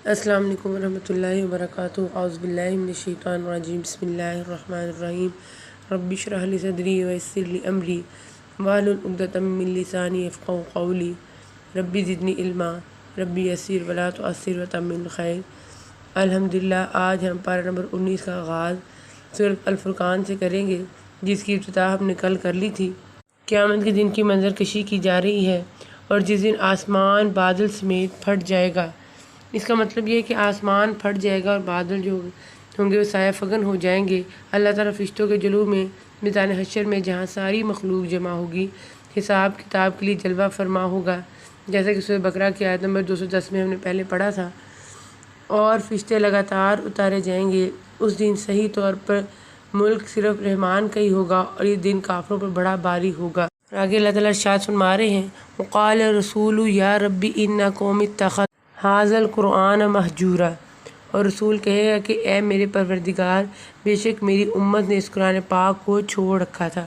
السلام علیکم ورحمۃ اللہ وبرکاتہ۔ اعوذ باللہ من الشیطان الرجیم، بسم اللہ الرحمن الرحیم۔ رب اشرح لی صدری ویسر لی امری واحلل عقدۃ من لسانی یفقہوا قولی۔ رب زدنی علما، رب یسر ولا تعسر وتمم الخیر۔ الحمدللہ، آج ہم پارہ نمبر 19 کا آغاز سورۃ الفرقان سے کریں گے، جس کی ابتدا ہم نے کل کر لی تھی۔ قیامت کے دن کی منظر کشی کی جا رہی ہے اور جس دن آسمان بادل سمیت پھٹ جائے گا۔ اس کا مطلب یہ ہے کہ آسمان پھٹ جائے گا اور بادل جو ہوں گے وہ سایہ فگن ہو جائیں گے۔ اللہ تعالیٰ فرشتوں کے جلوہ میں میدان حشر میں جہاں ساری مخلوق جمع ہوگی، حساب کتاب کے لیے جلوہ فرما ہوگا، جیسا کہ سورہ بقرہ کی آیت نمبر 210 میں ہم نے پہلے پڑھا تھا۔ اور فرشتے لگاتار اتارے جائیں گے۔ اس دن صحیح طور پر ملک صرف رحمان کا ہی ہوگا اور یہ دن کافروں پر بڑا باری ہوگا۔ آگے اللہ تعالیٰ ارشاد فرما رہے ہیں، وقال رسول یا ربی ان قوم اتخذوا ھذا القرآن مہجورا، اور رسول کہے گا کہ اے میرے پروردگار، بے شک میری امت نے اس قرآن پاک کو چھوڑ رکھا تھا۔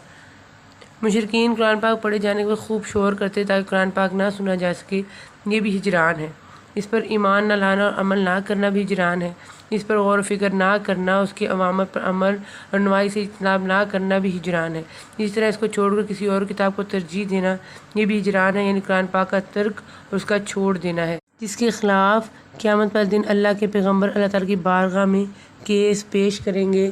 مشرکین قرآن پاک پڑھے جانے کے بعد خوب شور کرتے تاکہ قرآن پاک نہ سنا جا سکے، یہ بھی ہجران ہے۔ اس پر ایمان نہ لانا اور عمل نہ کرنا بھی ہجران ہے۔ اس پر غور و فکر نہ کرنا، اس کی اوامر پر عمل اور نواہی سے اجتناب نہ کرنا بھی ہجران ہے۔ اس طرح اس کو چھوڑ کر کسی اور کتاب کو ترجیح دینا، یہ بھی ہجران ہے، یعنی قرآن پاک کا ترک اور اس کا چھوڑ دینا ہے، جس کے خلاف قیامت پر دن اللہ کے پیغمبر اللہ تعالیٰ کی بارگاہ میں کیس پیش کریں گے۔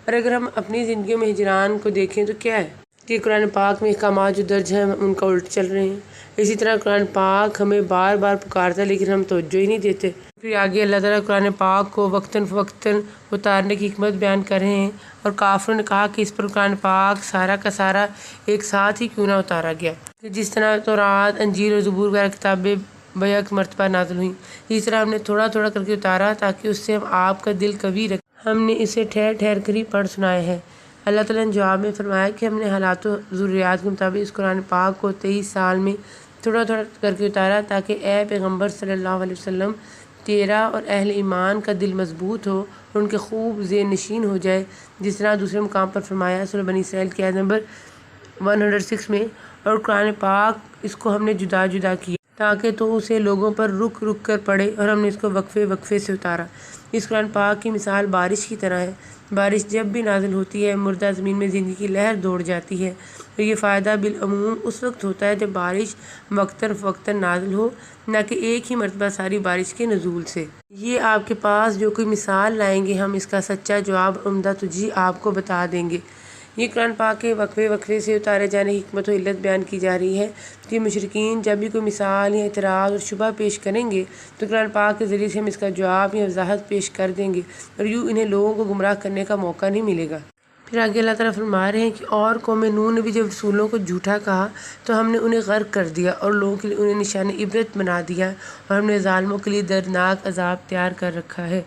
اور اگر ہم اپنی زندگیوں میں ہجران کو دیکھیں تو کیا ہے کہ قرآن پاک میں احکامات جو درج ہیں ان کا الٹ چل رہے ہیں۔ اسی طرح قرآن پاک ہمیں بار بار پکارتا ہے لیکن ہم توجہ ہی نہیں دیتے۔ پھر آگے اللہ تعالیٰ قرآن پاک کو وقتاً فوقتاً اتارنے کی حکمت بیان کر رہے ہیں، اور کافروں نے کہا کہ اس پر قرآن پاک سارا کا سارا ایک ساتھ ہی کیوں نہ اتارا گیا، کہ جس طرح تورات، انجیل اور زبور وغیرہ کتابیں بیک مرتبہ نازل ہوئیں، اس طرح ہم نے تھوڑا تھوڑا کر کے اتارا تاکہ اس سے ہم آپ کا دل قوی رکھیں۔ ہم نے اسے ٹھہر ٹھہر کر ہی پڑھ سنائے ہیں۔ اللہ تعالیٰ نے جواب میں فرمایا کہ ہم نے حالات و ضروریات کے مطابق اس قرآن پاک کو 23 سال میں تھوڑا تھوڑا کر کے اتارا تاکہ اے پیغمبر صلی اللہ علیہ وسلم، تیرا اور اہل ایمان کا دل مضبوط ہو اور ان کے خوب ذہن نشین ہو جائے، جس طرح دوسرے مقام پر فرمایا سورہ بنی اسرائیل کی آیت نمبر 106 میں، اور قرآن پاک اس کو ہم نے جدا جدا کیا تاکہ تو اسے لوگوں پر رک رک کر پڑھے، اور ہم نے اس کو وقفے وقفے سے اتارا۔ اس قرآن پاک کی مثال بارش کی طرح ہے۔ بارش جب بھی نازل ہوتی ہے، مردہ زمین میں زندگی کی لہر دوڑ جاتی ہے، اور یہ فائدہ بالعموم اس وقت ہوتا ہے جب بارش وقتاً فوقتاً نازل ہو، نہ کہ ایک ہی مرتبہ ساری بارش کے نزول سے۔ یہ آپ کے پاس جو کوئی مثال لائیں گے، ہم اس کا سچا جواب عمدہ تجھی آپ کو بتا دیں گے۔ یہ قرآن پاک کے وقفے وقفے سے اتارے جانے کی حکمت و علت بیان کی جا رہی ہے کہ مشرکین جب بھی کوئی مثال یا اعتراض اور شبہ پیش کریں گے تو قرآن پاک کے ذریعے سے ہم اس کا جواب یا وضاحت پیش کر دیں گے، اور یوں انہیں لوگوں کو گمراہ کرنے کا موقع نہیں ملے گا۔ پھر آگے اللہ تعالیٰ فرما رہے ہیں کہ اور قوم نوح نے بھی جب رسولوں کو جھوٹا کہا تو ہم نے انہیں غرق کر دیا اور لوگوں کے لیے انہیں نشان عبرت بنا دیا، اور ہم نے ظالموں کے لیے دردناک عذاب تیار کر رکھا ہے۔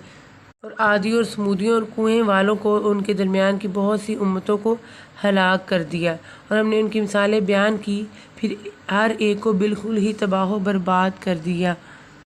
اور عادیوں اور سمودیوں اور کنویں والوں کو، ان کے درمیان کی بہت سی امتوں کو ہلاک کر دیا، اور ہم نے ان کی مثالیں بیان کی، پھر ہر ایک کو بالکل ہی تباہ و برباد کر دیا۔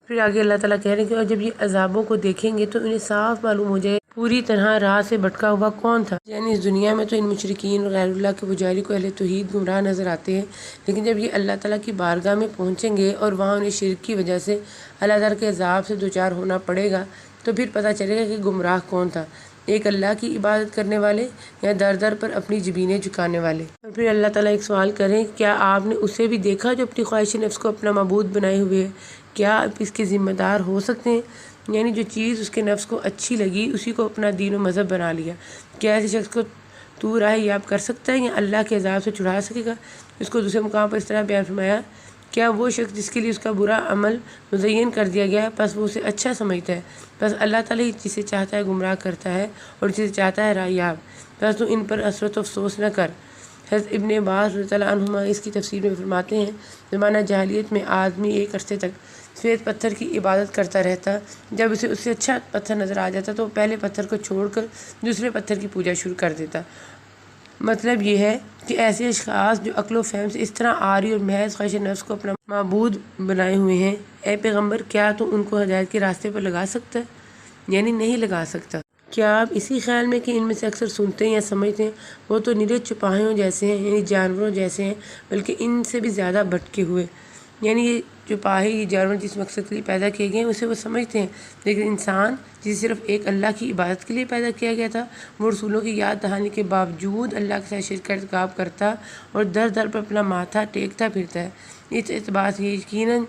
پھر آگے اللہ تعالیٰ کہہ رہے ہیں کہ اور جب یہ عذابوں کو دیکھیں گے تو انہیں صاف معلوم ہو جائے پوری طرح راہ سے بھٹکا ہوا کون تھا۔ یعنی اس دنیا میں تو ان مشرکین اور غیر اللہ کے پجاری کو اہل توحید گمراہ نظر آتے ہیں، لیکن جب یہ اللہ تعالیٰ کی بارگاہ میں پہنچیں گے اور وہاں انہیں شرک کی وجہ سے اللہ تعالیٰ کے عذاب سے دوچار ہونا پڑے گا تو پھر پتہ چلے گا کہ گمراہ کون تھا، ایک اللہ کی عبادت کرنے والے یا در در پر اپنی جبینیں جھکانے والے۔ اور پھر اللہ تعالیٰ ایک سوال کریں، کیا آپ نے اسے بھی دیکھا جو اپنی خواہش نفس کو اپنا معبود بنائے ہوئے ہے؟ کیا آپ اس کے ذمہ دار ہو سکتے ہیں؟ یعنی جو چیز اس کے نفس کو اچھی لگی اسی کو اپنا دین و مذہب بنا لیا، کیا ایسے شخص کو تو راہ یاب کر سکتا ہے یا اللہ کے عذاب سے چھڑا سکے گا؟ اس کو دوسرے مقام پر اس طرح بیان فرمایا، کیا وہ شخص جس کے لیے اس کا برا عمل مزین کر دیا گیا ہے پس وہ اسے اچھا سمجھتا ہے، بس اللہ تعالیٰ ہی جسے چاہتا ہے گمراہ کرتا ہے اور جسے چاہتا ہے راہ یاب، بس تو ان پر حسرت و افسوس نہ کر۔ حضرت ابن عباس رضی اللہ عنہما اس کی تفسیر میں فرماتے ہیں، زمانہ جاہلیت میں آدمی ایک عرصے تک سفید پتھر کی عبادت کرتا رہتا، جب اسے اس سے اچھا پتھر نظر آ جاتا تو وہ پہلے پتھر کو چھوڑ کر دوسرے پتھر کی پوجا شروع کر دیتا۔ مطلب یہ ہے کہ ایسے اشخاص جو عقل و فہم سے اس طرح عاری اور محض خواہش نفس کو اپنا معبود بنائے ہوئے ہیں، اے پیغمبر کیا تو ان کو ہدایت کے راستے پر لگا سکتا ہے؟ یعنی نہیں لگا سکتا۔ کیا آپ اسی خیال میں کہ ان میں سے اکثر سنتے ہیں یا سمجھتے ہیں وہ تو نرے چپاہیوں جیسے ہیں، یعنی جانوروں جیسے ہیں، بلکہ ان سے بھی زیادہ بھٹکے ہوئے، یعنی یہ جو پاہی جانور جس مقصد کے لیے پیدا کیے گئے ہیں اسے وہ سمجھتے ہیں، لیکن انسان جسے صرف ایک اللہ کی عبادت کے لیے پیدا کیا گیا تھا، وہ رسولوں کی یاد دہانی کے باوجود اللہ کے ساتھ شرک کا ارتکاب کرتا اور در در پر اپنا ماتھا ٹیکتا پھرتا ہے۔ اس اعتبار سے یہ یقیناً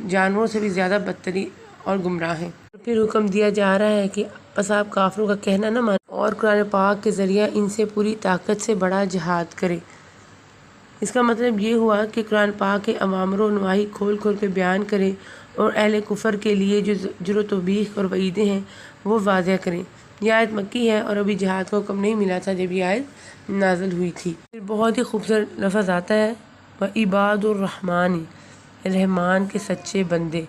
جانوروں سے بھی زیادہ بدتری اور گمراہ ہیں۔ پھر حکم دیا جا رہا ہے کہ بس آپ کافروں کا کہنا نہ مانیں اور قرآن پاک کے ذریعہ ان سے پوری طاقت سے بڑا جہاد کریں۔ اس کا مطلب یہ ہوا کہ قرآن پاک کے اوامر و نواہی کھول کھول کے بیان کریں اور اہل کفر کے لیے جو زجر و توبیخ اور وعیدیں ہیں وہ واضح کریں۔ یہ آیت مکی ہے اور ابھی جہاد کا حکم نہیں ملا تھا جب یہ آیت نازل ہوئی تھی۔ پھر بہت ہی خوبصورت لفظ آتا ہے وَعِبَادُ الرحمن، رحمان کے سچے بندے،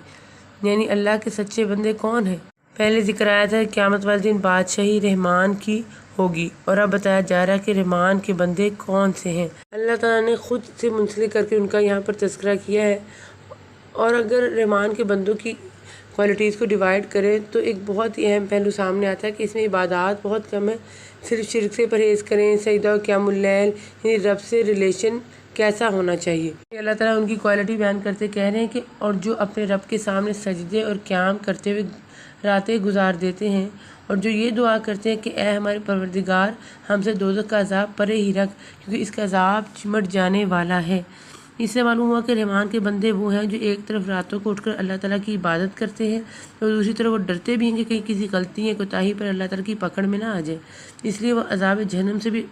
یعنی اللہ کے سچے بندے کون ہیں؟ پہلے ذکر آیا تھا قیامت والے دن بادشاہی رحمان کی ہوگی، اور اب بتایا جا رہا ہے کہ رحمان کے بندے کون سے ہیں۔ اللہ تعالیٰ نے خود سے منسلک کر کے ان کا یہاں پر تذکرہ کیا ہے، اور اگر رحمان کے بندوں کی کوالٹیز کو ڈیوائڈ کریں تو ایک بہت ہی اہم پہلو سامنے آتا ہے کہ اس میں عبادات بہت کم ہے، صرف شرک سے پرہیز کریں، سجدہ و قیام اللیل، یعنی رب سے ریلیشن کیسا ہونا چاہیے۔ اللہ تعالیٰ ان کی کوالٹی بیان کرتے کہہ رہے ہیں کہ اور جو اپنے رب کے سامنے سجدے اور قیام کرتے ہوئے راتیں گزار دیتے ہیں، اور جو یہ دعا کرتے ہیں کہ اے ہمارے پروردگار ہم سے دوزخ کا عذاب پرے ہی رکھ، کیونکہ اس کا عذاب چمٹ جانے والا ہے۔ اس سے معلوم ہوا کہ رحمان کے بندے وہ ہیں جو ایک طرف راتوں کو اٹھ کر اللہ تعالیٰ کی عبادت کرتے ہیں اور دوسری طرف وہ ڈرتے بھی ہیں کہ کہیں کسی غلطی یا کوتاہی پر اللہ تعالیٰ کی پکڑ میں نہ آ جائے، اس لیے وہ عذاب جہنم سے بھی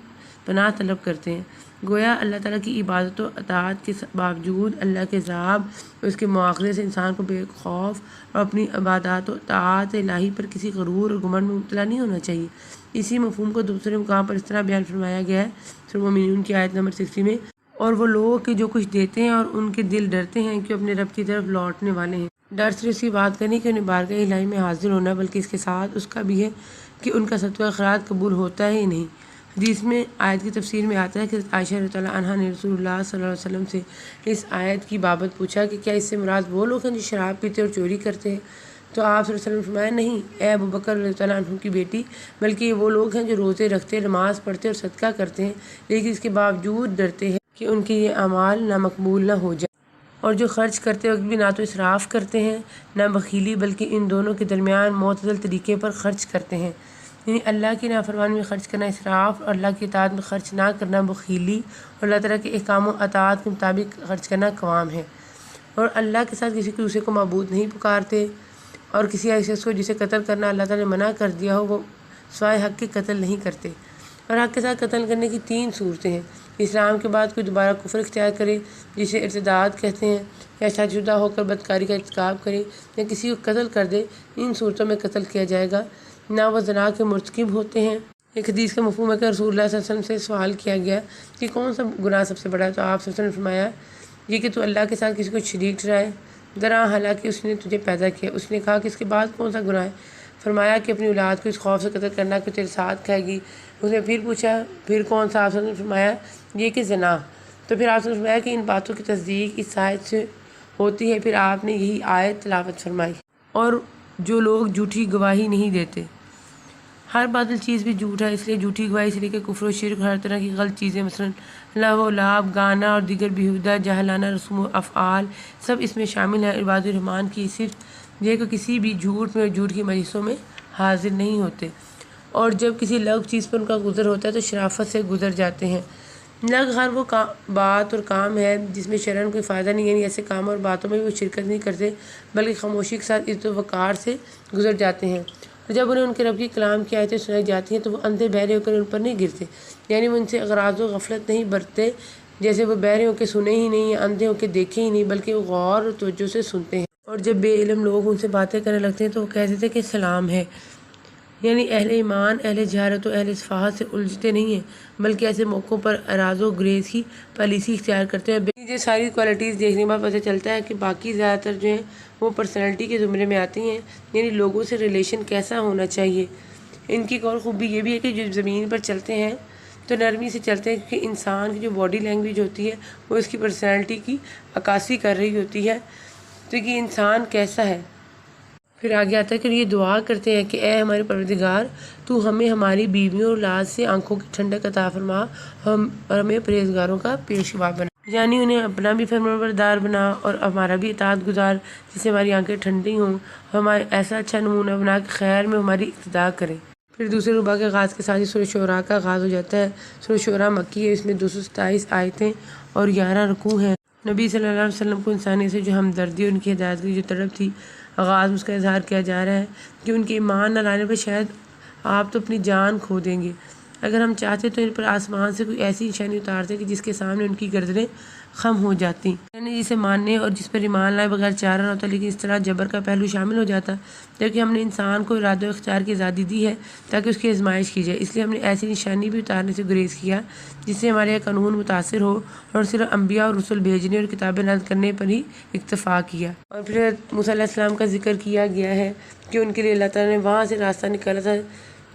پناہ طلب کرتے ہیں۔ گویا اللہ تعالیٰ کی عبادت و اطاعت کے باوجود اللہ کے عذاب اور اس کے مواخذے سے انسان کو بے خوف اور اپنی عبادات و اطاعت الہی پر کسی غرور اور گمنڈ میں مبتلا نہیں ہونا چاہیے۔ اسی مفہوم کو دوسرے مقام پر اس طرح بیان فرمایا گیا ہے سورہ مومنون کی آیت نمبر 60 میں، اور وہ لوگ کہ جو کچھ دیتے ہیں اور ان کے دل ڈرتے ہیں کہ اپنے رب کی طرف لوٹنے والے ہیں۔ ڈر صرف اس کی بات کرنی کہ انہیں بارگاہ الہی میں حاضر ہونا، بلکہ اس کے ساتھ اس کا بھی ہے کہ ان کا صدقہ خیرات قبول ہوتا ہے یا نہیں۔ حدیث میں آیت کی تفسیر میں آتا ہے کہ عائشہ رضی اللہ عنہا نے رسول اللہ صلی اللہ علیہ وسلم سے اس آیت کی بابت پوچھا کہ کیا اس سے مراد وہ لوگ ہیں جو شراب پیتے اور چوری کرتے ہیں؟ تو آپ صلی اللہ علیہ وسلم نے فرمایا نہیں اے ابو بکر رضی اللہ عنہ کی بیٹی، بلکہ یہ وہ لوگ ہیں جو روزے رکھتے، نماز پڑھتے اور صدقہ کرتے ہیں، لیکن اس کے باوجود ڈرتے ہیں کہ ان کے یہ اعمال نامقبول نہ ہو جائیں، اور جو خرچ کرتے وقت بھی نہ تو اسراف کرتے ہیں نہ بخیلی، بلکہ ان دونوں کے درمیان معتدل طریقے پر خرچ کرتے ہیں، یعنی اللہ کی نافرمانی میں خرچ کرنا اسراف، اور اللہ کی اطاعت میں خرچ نہ کرنا بخیلی، اور اللہ تعالیٰ کے احکام و اطاعت کے مطابق خرچ کرنا قوام ہے، اور اللہ کے ساتھ کسی دوسرے کو معبود نہیں پکارتے، اور کسی ایسے شخص کو جسے قتل کرنا اللہ تعالیٰ نے منع کر دیا ہو وہ سوائے حق کے قتل نہیں کرتے۔ اور حق کے ساتھ قتل کرنے کی 3 صورتیں ہیں۔ اسلام کے بعد کوئی دوبارہ کفر اختیار کرے جسے ارتداد کہتے ہیں، یا شادی شدہ ہو کر بدکاری کا ارتکاب کرے، یا کسی کو قتل کر دے، ان صورتوں میں قتل کیا جائے گا، نہ وہ زنا کے مرتکب ہوتے ہیں۔ ایک حدیث کا مفہوم ہے کہ رسول اللہ صلی اللہ علیہ وسلم سے سوال کیا گیا کہ کون سا گناہ سب سے بڑا ہے، تو آپ صلی اللہ علیہ وسلم نے فرمایا یہ کہ تو اللہ کے ساتھ کسی کو شریک ٹھہرائے، درا حالانکہ اس نے تجھے پیدا کیا۔ اس نے کہا کہ اس کے بعد کون سا گناہ ہے؟ فرمایا کہ اپنی اولاد کو اس خوف سے قتل کرنا کہ تیرے ساتھ کھائے گی۔ اس نے پھر پوچھا پھر کون سا؟ آپ صلی اللہ علیہ وسلم نے فرمایا یہ کہ زنا۔ تو پھر آپ صلی اللہ علیہ وسلم نے فرمایا کہ ان باتوں کی تصدیق اس آیت سے ہوتی ہے۔ پھر آپ نے یہی آیت تلاوت فرمائی، اور جو لوگ جھوٹی گواہی نہیں دیتے، ہر باطل چیز بھی جھوٹ ہے، اس لیے جھوٹی گواہی سے لے کے کفر و شرک، ہر طرح کی غلط چیزیں، مثلاً لہو و لعب، گانا اور دیگر بیہودہ جاہلانہ رسم و افعال سب اس میں شامل ہیں۔ عباد الرحمن کی صرف یہ کہ کسی بھی جھوٹ میں اور جھوٹ کی مجلسوں میں حاضر نہیں ہوتے، اور جب کسی لغو چیز پر ان کا گزر ہوتا ہے تو شرافت سے گزر جاتے ہیں۔ لغو ہر وہ بات اور کام ہے جس میں شرعاً کوئی فائدہ نہیں، یعنی ایسے کام اور باتوں میں بھی وہ شرکت نہیں کرتے بلکہ خاموشی کے ساتھ عزت و وقار سے گزر جاتے ہیں، اور جب انہیں ان کے رب کی کلام کی آیتیں سنائی جاتی ہیں تو وہ اندھے بہرے ہو کر ان پر نہیں گرتے، یعنی وہ ان سے اغراض و غفلت نہیں برتتے، جیسے وہ بہرے ہو کے سنے ہی نہیں یا اندھے ہو کے دیکھے ہی نہیں، بلکہ وہ غور اور توجہ سے سنتے ہیں۔ اور جب بے علم لوگ ان سے باتیں کرنے لگتے ہیں تو وہ کہتے تھے کہ سلام ہے، یعنی اہل ایمان، اہل جہالت و اہل صفاحت سے الجھتے نہیں ہیں، بلکہ ایسے موقعوں پر اراض و گریز کی پالیسی اختیار کرتے ہیں۔ یہ ساری کوالٹیز دیکھنے کے بعد پتہ چلتا ہے کہ باقی زیادہ تر جو ہیں وہ پرسنالٹی کے زمرے میں آتی ہیں، یعنی لوگوں سے ریلیشن کیسا ہونا چاہیے۔ ان کی ایک اور خوبی یہ بھی ہے کہ جو زمین پر چلتے ہیں تو نرمی سے چلتے ہیں، کیونکہ انسان کی جو باڈی لینگویج ہوتی ہے وہ اس کی پرسنالٹی کی عکاسی کر رہی ہوتی ہے، تو یہ انسان کیسا ہے۔ پھر آگے آتا ہے کہ یہ دعا کرتے ہیں کہ اے ہمارے پروردگار تو ہمیں ہماری بیویوں اور اولاد سے آنکھوں کی ٹھنڈک عطا فرما اور ہمیں پرہیزگاروں کا پیشوا بنا۔ یعنی انہیں اپنا بھی فرمانبردار بنا اور ہمارا بھی اطاعت گزار، جس سے ہماری آنکھیں ٹھنڈی ہوں اور ہمارے ایسا اچھا نمونہ بنا کہ خیر میں ہماری اقتدا کریں۔ پھر دوسرے ربع کے آغاز کے ساتھ ہی سورہ شعراء کا آغاز ہو جاتا ہے۔ سورہ شعراء مکی ہے، اس میں 227 آیتیں اور 11 رکوع ہیں۔ نبی صلی اللہ علیہ وسلم کو انسانیت سے جو ہمدردی اور ان کی ہدایت کی جو طلب تھی، آغاز میں اس کا اظہار کیا جا رہا ہے کہ ان کے ایمان نہ لانے پر شاید آپ تو اپنی جان کھو دیں گے۔ اگر ہم چاہتے تو ان پر آسمان سے کوئی ایسی نشانی اتارتے کہ جس کے سامنے ان کی گردنیں خم ہو جاتی، یعنی جسے ماننے اور جس پر ایمان لائے بغیر چارہ نہ ہوتا، لیکن اس طرح جبر کا پہلو شامل ہو جاتا، جبکہ ہم نے انسان کو ارادہ و اختیار کی آزادی دی ہے تاکہ اس کی آزمائش کی جائے، اس لیے ہم نے ایسی نشانی بھی اتارنے سے گریز کیا جس سے ہمارے قانون متاثر ہو اور صرف انبیاء اور رسل بھیجنے اور کتابیں نازل کرنے پر ہی اکتفا کیا۔ اور پھر موسیٰ علیہ السلام کا ذکر کیا گیا ہے کہ ان کے لیے اللہ تعالیٰ نے وہاں سے راستہ نکالا تھا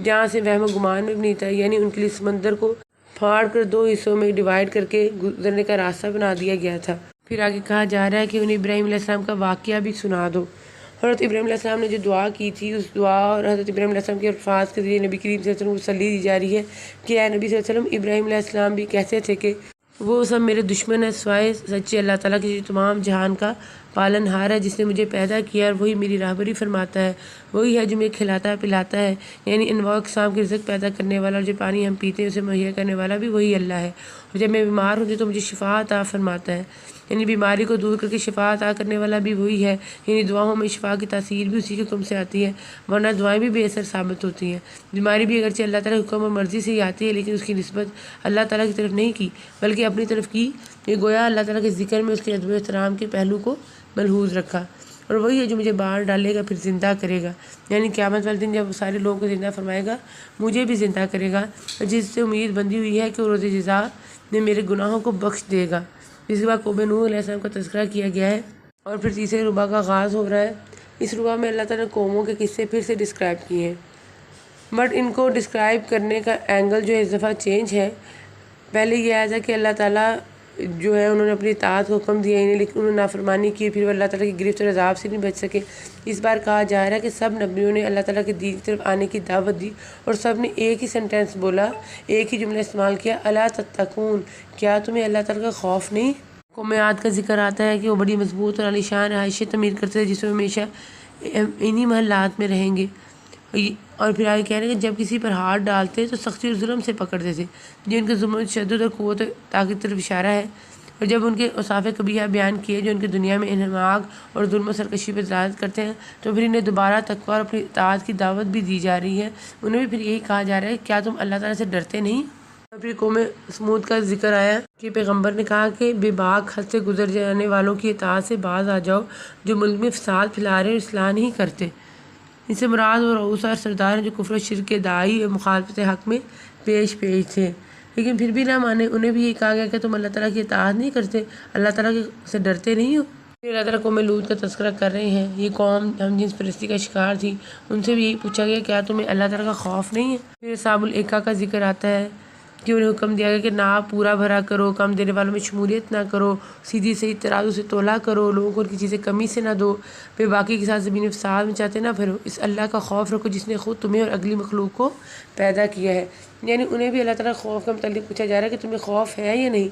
جہاں سے وہم و گمان میں بھی نہیں تھا، یعنی ان کے لیے سمندر کو پھاڑ کر 2 حصوں میں ڈیوائڈ کر کے گزرنے کا راستہ بنا دیا گیا تھا۔ پھر آگے کہا جا رہا ہے کہ انہیں ابراہیم علیہ السلام کا واقعہ بھی سنا دو۔ حضرت ابراہیم علیہ السلام نے جو دعا کی تھی، اس دعا اور حضرت ابراہیم علیہ السلام کے الفاظ کے ذریعے نبی کریم صلی اللہ علیہ وسلم کو تسلی دی جا رہی ہے کہ اے نبی صلی اللہ علیہ وسلم، ابراہیم علیہ السلام بھی کہتے تھے کہ وہ سب میرے دشمن ہیں سوائے سچے اللہ تعالیٰ کے جو تمام جہان کا پالن ہار ہے، جس نے مجھے پیدا کیا اور وہی میری راہبری فرماتا ہے، وہی ہے جو مجھے کھلاتا ہے پلاتا ہے، یعنی انواع اقسام کے رزق پیدا کرنے والا، اور جو پانی ہم پیتے ہیں اسے مہیا کرنے والا بھی وہی اللہ ہے، اور جب میں بیمار ہوتی تو مجھے شفا عطا فرماتا ہے، یعنی بیماری کو دور کر کے شفا عطا کرنے والا بھی وہی ہے، یعنی دعاؤں میں شفا کی تاثیر بھی اسی کے حکم سے آتی ہے، ورنہ دعائیں بھی بے اثر ثابت ہوتی ہیں۔ بیماری بھی اگرچہ اللہ تعالیٰ کے حکم اور مرضی سے ہی آتی ہے، لیکن اس کی نسبت اللہ تعالیٰ کی طرف نہیں کی بلکہ اپنی طرف کی، یہ گویا اللہ تعالیٰ کے ذکر میں اس کے ادب و احترام کے پہلو کو ملحوظ رکھا۔ اور وہی ہے جو مجھے باہر ڈالے گا پھر زندہ کرے گا، یعنی قیامت والے دن جب وہ سارے لوگوں کو زندہ فرمائے گا، مجھے بھی زندہ کرے گا، اور جس سے امید بندی ہوئی ہے کہ وہ روز جزا میں میرے گناہوں کو بخش دے گا۔ اس کے بعد قوم نوح علیہ السلام کا تذکرہ کیا گیا ہے، اور پھر تیسرے ربع کا آغاز ہو رہا ہے۔ اس ربع میں اللہ تعالیٰ نے قوموں کے قصے پھر سے ڈسکرائب کیے ہیں، بٹ ان کو ڈسکرائب کرنے کا اینگل جو ہے اس دفعہ چینج ہے۔ پہلے یہ آیا تھا کہ اللہ تعالیٰ جو ہے انہوں نے اپنی اطاعت کو حکم دیا انہیں، لیکن انہوں نے نافرمانی کی، پھر وہ اللہ تعالیٰ کی گرفت اور عذاب سے نہیں بچ سکے۔ اس بار کہا جا رہا ہے کہ سب نبیوں نے اللہ تعالیٰ کے دین کی طرف آنے کی دعوت دی، اور سب نے ایک ہی سینٹینس بولا، ایک ہی جملہ استعمال کیا، الا تتقون، کیا تمہیں اللہ تعالیٰ کا خوف نہیں؟ قوم عاد کا ذکر آتا ہے کہ وہ بڑی مضبوط اور عالیشان رہائشیں تعمیر کرتے تھے جس میں ہمیشہ انہی محلات میں رہیں گے، اور پھر آگے کہہ رہے ہیں کہ جب کسی پر ہاتھ ڈالتے تو سختی اور ظلم سے پکڑتے تھے، جن کے ظلم تشدد اور قوت طاقت کی طرف اشارہ ہے، اور جب ان کے اوصاف قبیحہ بیان کیے جو ان کے دنیا میں انہماک اور ظلم و سرکشی پر دلالت کرتے ہیں، تو پھر انہیں دوبارہ تقویٰ اور اپنی اطاعت کی دعوت بھی دی جا رہی ہے۔ انہیں بھی پھر یہی کہا جا رہا ہے کہ کیا تم اللہ تعالیٰ سے ڈرتے نہیں؟ اور پھر قوم سمود کا ذکر آیا کہ پیغمبر نے کہا کہ بے باک حد سے گزر جانے والوں کی اطاعت سے باز آ جاؤ، جو ملک میں فساد پھیلا رہے اور اصلاح نہیں کرتے۔ ان سے مراد وہ رؤسا اور سردار ہیں جو کفر و شرک کے داعی اور مخالفت حق میں پیش تھے، لیکن پھر بھی نہ مانے۔ انہیں بھی یہ کہا گیا کہ تم اللہ تعالیٰ کی اطاعت نہیں کرتے، اللہ تعالیٰ سے ڈرتے نہیں ہو۔ پھر اللہ تعالیٰ قوم لوط کا تذکرہ کر رہے ہیں۔ یہ قوم ہم جنس پرستی کا شکار تھی، ان سے بھی یہی پوچھا گیا کیا تمہیں اللہ تعالیٰ کا خوف نہیں ہے؟ پھر اصحاب الایکہ کا ذکر آتا ہے کہ انہیں حکم دیا گیا کہ ناپ پورا بھرا کرو، کم دینے والوں میں شمولیت نہ کرو، سیدھی صحیح ترازو سے تولا کرو، لوگوں کو ان کی چیزیں کمی سے نہ دو، پھر باقی کے ساتھ زمین فساد میں چاہتے نہ پھرو، اس اللہ کا خوف رکھو جس نے خود تمہیں اور اگلی مخلوق کو پیدا کیا ہے۔ یعنی انہیں بھی اللہ تعالیٰ خوف کا متعلق پوچھا جا رہا ہے کہ تمہیں خوف ہے یا نہیں۔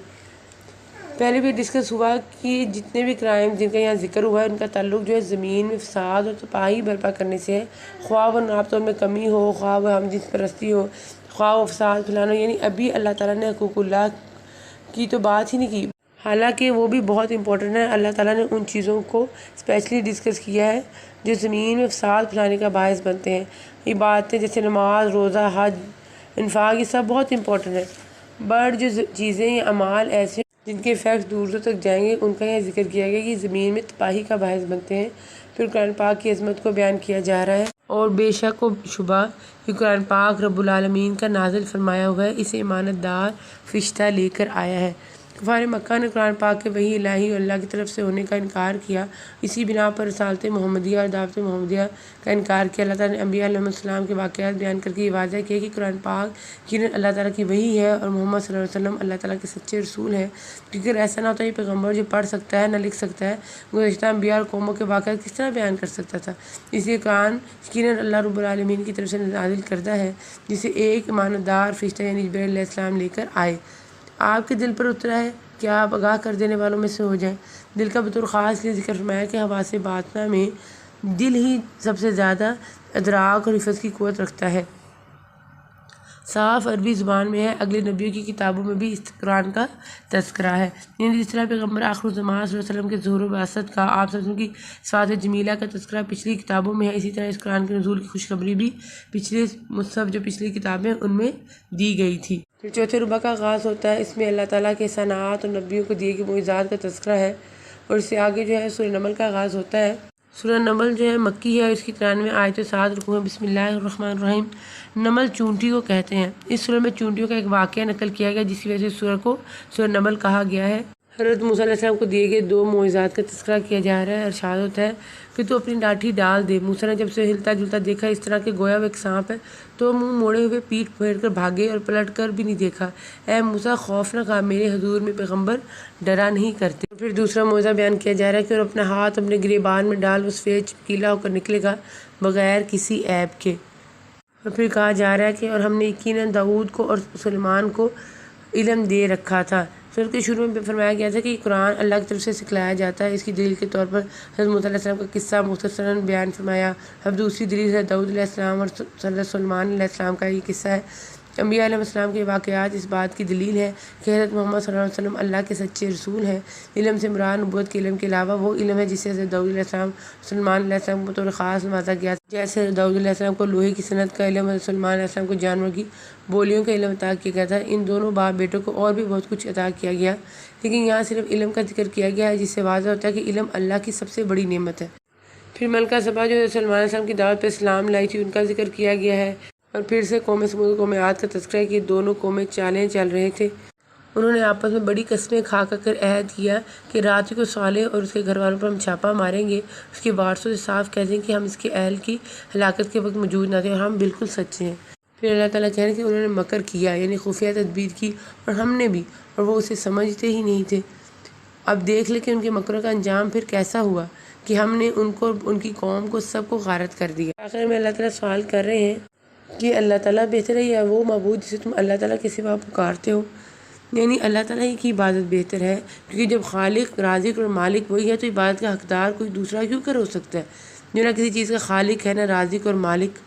پہلے بھی ڈسکس ہوا کہ جتنے بھی کرائم جن کا یہاں ذکر ہوا ہے ان کا تعلق جو ہے زمین میں فساد اور تباہی برپا کرنے سے ہے، خواہ وہ ناپتوں میں کمی ہو، خواہ وہ ہم جنس پرستی ہو، خواہ وہ فساد پھیلانا، یعنی ابھی اللہ تعالیٰ نے حقوق اللہ کی تو بات ہی نہیں کی، حالانکہ وہ بھی بہت امپورٹنٹ ہے۔ اللہ تعالیٰ نے ان چیزوں کو اسپیشلی ڈسکس کیا ہے جو زمین میں فساد پھیلانے کا باعث بنتے ہیں۔ عبادتیں جیسے نماز، روزہ، حج، انفاق، یہ سب بہت امپورٹنٹ ہے، بٹ جو چیزیں یا اعمال ایسے جن کے ایفیکٹ دور تک جائیں گے ان کا یہاں ذکر کیا گیا کہ زمین میں تباہی کا باعث بنتے ہیں۔ پھر قرآن پاک کی عظمت کو بیان کیا جا رہا ہے، اور بے شک و شبہ کہ قرآن پاک رب العالمین کا نازل فرمایا ہوا ہے، اسے امانت دار فرشتہ لے کر آیا ہے۔ کفار مکہ نے قرآن پاک کے وحی الہی اور اللہ کی طرف سے ہونے کا انکار کیا، اسی بنا پر رسالت محمدیہ اور دعوت محمدیہ کا انکار کیا۔ اللہ تعالیٰ نے انبیاء علیہ السلام کے واقعات بیان کر کے یہ واضح کیا کہ قرآن پاک یقیناً اللہ تعالیٰ کی وحی ہے اور محمد صلی اللہ علیہ وسلم اللہ تعالیٰ کے سچے رسول ہیں، کیونکہ ایسا نہ ہوتا یہ پیغمبر جو پڑھ سکتا ہے نہ لکھ سکتا ہے گزشتہ انبیاء اور قوموں کے واقعات کس طرح بیان کر سکتا تھا۔ اس لیے قرآن یقیناً اللہ رب العالمین کی طرف سے نازل کردہ ہے، جسے ایک امانت دار فرشتہ یعنی جبرائیل علیہ السلام لے کر آئے، آپ کے دل پر اترا ہے، کیا آپ آگاہ کر دینے والوں میں سے ہو جائیں۔ دل کا بطور خاص لیے ذکر فرمایا کہ حواس باطنہ میں دل ہی سب سے زیادہ ادراک اور حفظ کی قوت رکھتا ہے۔ صاف عربی زبان میں ہے۔ اگلے نبیوں کی کتابوں میں بھی اس قرآن کا تذکرہ ہے، یعنی جس طرح پیغمبر آخر الزمان صلی اللہ علیہ وسلم کے ظہور و بعثت کا، آپ صلی اللہ علیہ وسلم کی صفات جمیلہ کا تذکرہ پچھلی کتابوں میں ہے، اسی طرح اس قرآن کے نزول کی خوشخبری بھی پچھلے مصحف جو پچھلی کتابیں ان میں دی گئی تھی۔ پھر چوتھے ربع کا آغاز ہوتا ہے، اس میں اللہ تعالیٰ کے احسانات اور نبیوں کو دیے گئے معجزات کا تذکرہ ہے، اور اس سے آگے جو ہے سورہ نمل کا آغاز ہوتا ہے۔ سورہ نمل جو ہے مکی ہے، اس کی 93 آیتیں 7 رکوع ہیں۔ بسم اللہ الرحمن الرحیم۔ نمل چونٹی کو کہتے ہیں۔ اس سورہ میں چونٹیوں کا ایک واقعہ نقل کیا گیا جس کی وجہ سے سورہ کو سورہ نمل کہا گیا ہے۔ حضرت موسیٰ علیہ السلام کو دیے گئے 2 معجزات کا تذکرہ کیا جا رہا ہے۔ ارشاد ہوتا ہے کہ تو اپنی لاٹھی ڈال دے۔ موسیٰ نے جب سے ہلتا جلتا دیکھا اس طرح کہ گویا وہ ایک سانپ ہے تو منہ موڑے ہوئے پیٹھ پھیر کر بھاگے اور پلٹ کر بھی نہیں دیکھا۔ اے موسیٰ خوف نہ کھا، میرے حضور میں پیغمبر ڈرا نہیں کرتے۔ پھر دوسرا معجزہ بیان کیا جا رہا ہے کہ اور اپنا ہاتھ اپنے گریبان میں ڈال، وہ سفید چمکیلا ہو کر نکلے گا بغیر کسی عیب کے۔ اور پھر کہا جا رہا ہے کہ اور ہم نے یقیناً داؤد کو اور سلیمان کو علم دے رکھا تھا۔ سورت کے شروع میں فرمایا گیا تھا کہ یہ قرآن اللہ کی طرف سے سکھلایا جاتا ہے۔ اس کی دلیل کے طور پر حضرت موسیٰ علیہ السلام کا قصہ مختصراً بیان فرمایا۔ اب دوسری دلیل ہے داؤد علیہ السلام اور حضرت سلیمان علیہ السلام کا یہ قصہ ہے۔ انبیاء علیہ السلام کے واقعات اس بات کی دلیل ہے کہ حضرت محمد صلی اللہ علیہ وسلم اللہ کے سچے رسول ہیں۔ علم سے مراد نبوت کے علم کے علاوہ وہ علم ہے جسے حضرت داؤد علیہ السلام سلیمان علیہ السلام کو بطور خاص نوازا گیا، جیسے حضرت داؤد علیہ السلام کو لوہے کی صنعت کا علم، حضرت سلیمان علیہ السلام کو جانوروں کی بولیوں کا علم عطا کیا گیا تھا۔ ان دونوں باپ بیٹوں کو اور بھی بہت کچھ عطا کیا گیا، لیکن یہاں صرف علم کا ذکر کیا گیا ہے، جس سے واضح ہوتا ہے کہ علم اللہ کی سب سے بڑی نعمت ہے۔ پھر ملکہ سبا جو حضرت سلیمان علیہ السلام کی دعوت پہ اسلام لائی تھی، ان کا ذکر کیا گیا ہے، اور پھر سے قوم سمود قوم عاد کا تذکرہ ہے کہ یہ دونوں قومیں چالیں چل رہے تھے۔ انہوں نے آپس میں بڑی قسمیں کھا کر عہد کیا کہ رات کو صالح اور اس کے گھر والوں پر ہم چھاپا ماریں گے، اس کے وارثوں سے صاف کہہ دیں کہ ہم اس کے اہل کی ہلاکت کے وقت موجود نہ تھے اور ہم بالکل سچے ہیں۔ پھر اللہ تعالیٰ کہہ رہے ہیں کہ انہوں نے مکر کیا، یعنی خفیہ تدبیر کی، اور ہم نے بھی، اور وہ اسے سمجھتے ہی نہیں تھے۔ اب دیکھ لیں کہ ان کے مکروں کا انجام پھر کیسا ہوا کہ ہم نے ان کو ان کی قوم کو سب کو غارت کر دیا۔ آخر میں اللہ تعالیٰ سوال کر رہے ہیں کہ اللہ تعالیٰ بہتر ہے یا وہ معبود جسے تم اللہ تعالیٰ کے سوا پکارتے ہو؟ یعنی اللہ تعالیٰ ہی کی عبادت بہتر ہے، کیونکہ جب خالق، رازق اور مالک وہی ہے تو عبادت کا حقدار کوئی دوسرا کیوں کر ہو سکتا ہے جو نہ کسی چیز کا خالق ہے، نہ رازق اور مالک۔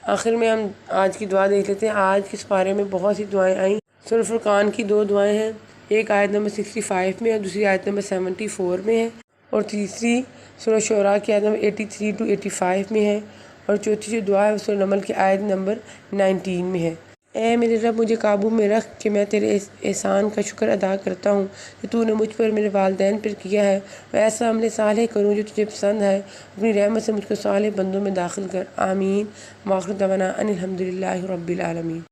آخر میں ہم آج کی دعا دیکھ لیتے ہیں۔ آج کے بارے میں بہت سی دعائیں آئیں۔ سورہ فرقان کی 2 دعائیں ہیں، ایک آیت نمبر 65 میں ہے، دوسری آیت نمبر 74 میں ہے، اور تیسری سورہ شعراء کی آیت نمبر 83 to 85 میں ہے، اور چوتھی جو دعا ہے وہ سورہ نمل کی آیت نمبر 19 میں ہے۔ اے میرے رب، مجھے قابو میں رکھ کہ میں تیرے احسان کا شکر ادا کرتا ہوں کہ تو نے مجھ پر میرے والدین پر کیا ہے، اور ایسا عمل صالح کروں جو تجھے پسند ہے، اپنی رحمت سے مجھ کو صالح بندوں میں داخل کر۔ آمین۔ وآخر دعوانا ان الحمد للہ رب العالمین۔